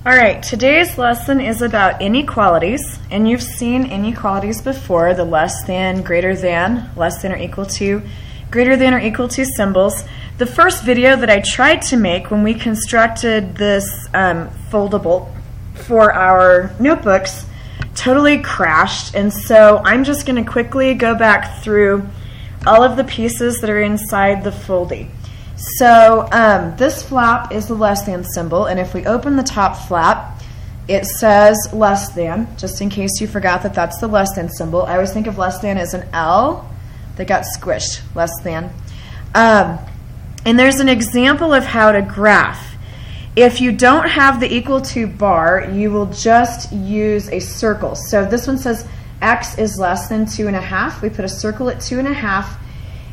All right, today's lesson is about inequalities, and you've seen inequalities before, the less than, greater than, less than or equal to, greater than or equal to symbols. The first video that I tried to make when we constructed this foldable for our notebooks totally crashed, and so I'm just going to quickly go back through all of the pieces that are inside the foldy. So this flap is the less than symbol, and if we open the top flap, it says less than, just in case you forgot that that's the less than symbol. I always think of less than as an L that got squished, less than. And there's an example of how to graph. If you don't have the equal to bar, you will just use a circle. So this one says x is less than 2.5. We put a circle at 2.5.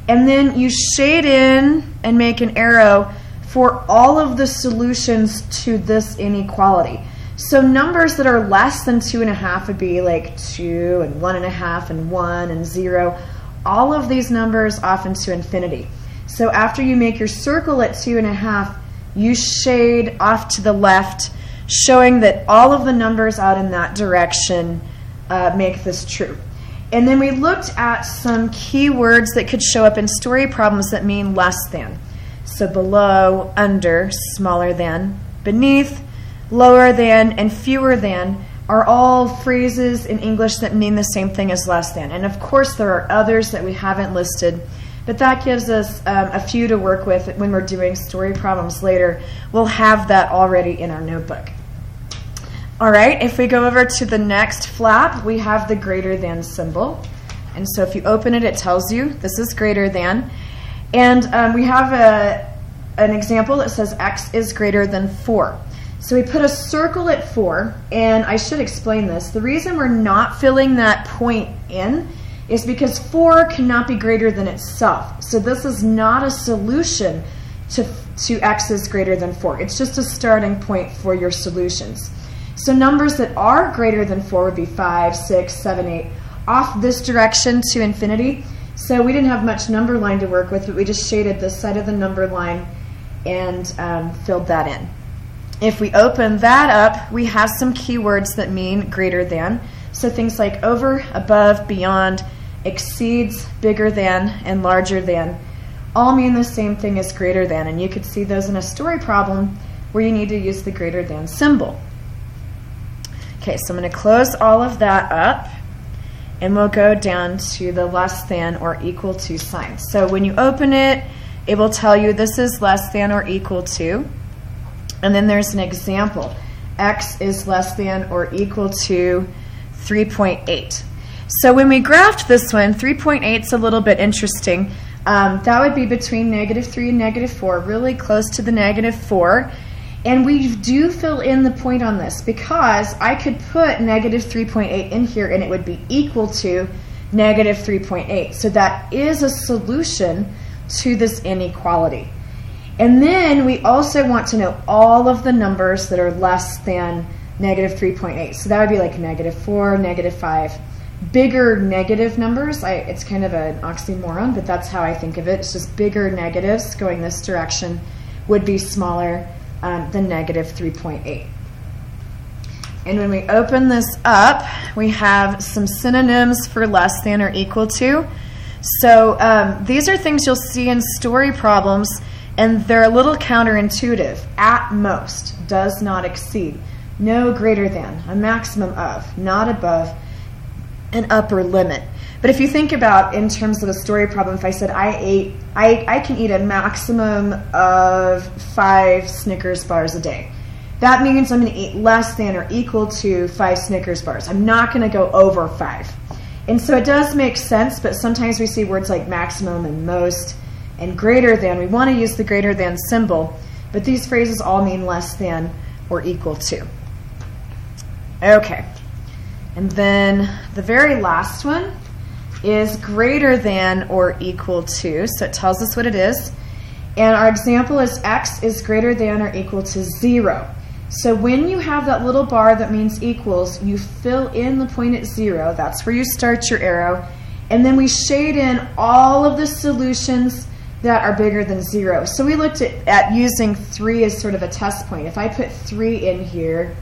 And then you shade in and make an arrow for all of the solutions to this inequality. So numbers that are less than 2.5 would be like 2 and 1.5 and 1 and 0. All of these numbers off into infinity. So after you make your circle at 2.5, you shade off to the left, showing that all of the numbers out in that direction make this true. And then we looked at some key words that could show up in story problems that mean less than. So below, under, smaller than, beneath, lower than, and fewer than are all phrases in English that mean the same thing as less than. And of course there are others that we haven't listed, but that gives us a few to work with when we're doing story problems later. We'll have that already in our notebook. All right, if we go over to the next flap, we have the greater than symbol. And so if you open it, it tells you this is greater than. And we have an example that says x is greater than 4. So we put a circle at 4, and I should explain this. The reason we're not filling that point in is because 4 cannot be greater than itself. So this is not a solution to x is greater than 4. It's just a starting point for your solutions. So numbers that are greater than 4 would be 5, 6, 7, 8, off this direction to infinity. So we didn't have much number line to work with, but we just shaded this side of the number line and filled that in. If we open that up, we have some keywords that mean greater than. So things like over, above, beyond, exceeds, bigger than, and larger than all mean the same thing as greater than. And you could see those in a story problem where you need to use the greater than symbol. Okay, so I'm going to close all of that up, and we'll go down to the less than or equal to sign. So when you open it, it will tell you this is less than or equal to, and then there's an example. X is less than or equal to 3.8. So when we graphed this one, 3.8 is a little bit interesting. That would be between -3 and -4, really close to the -4. And we do fill in the point on this because I could put -3.8 in here and it would be equal to -3.8. So that is a solution to this inequality. And then we also want to know all of the numbers that are less than -3.8. So that would be like -4, -5. Bigger negative numbers, it's kind of an oxymoron, but that's how I think of it. It's just bigger negatives going this direction would be smaller than -3.8. And when we open this up, we have some synonyms for less than or equal to. So these are things you'll see in story problems, and they're a little counterintuitive. At most, does not exceed, no greater than, a maximum of, not above, an upper limit. But if you think about in terms of a story problem, if I said I can eat a maximum of 5 Snickers bars a day, that means I'm going to eat less than or equal to 5 Snickers bars. I'm not going to go over 5. And so it does make sense, but sometimes we see words like maximum and most and greater than. We want to use the greater than symbol, but these phrases all mean less than or equal to. Okay. And then the very last one is greater than or equal to. So it tells us what it is. And our example is x is greater than or equal to 0. So when you have that little bar that means equals, you fill in the point at 0. That's where you start your arrow. And then we shade in all of the solutions that are bigger than 0. So we looked at using 3 as sort of a test point. If I put 3 in here,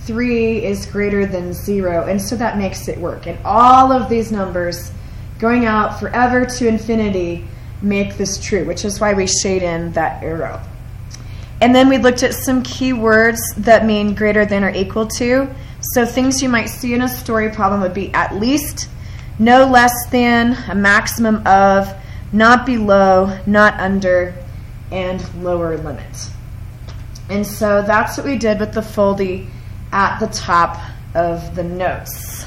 3 is greater than 0, and so that makes it work. And all of these numbers going out forever to infinity make this true, which is why we shade in that arrow. And then we looked at some key words that mean greater than or equal to. So things you might see in a story problem would be at least, no less than, a maximum of, not below, not under, and lower limit. And so that's what we did with the foldy at the top of the notes.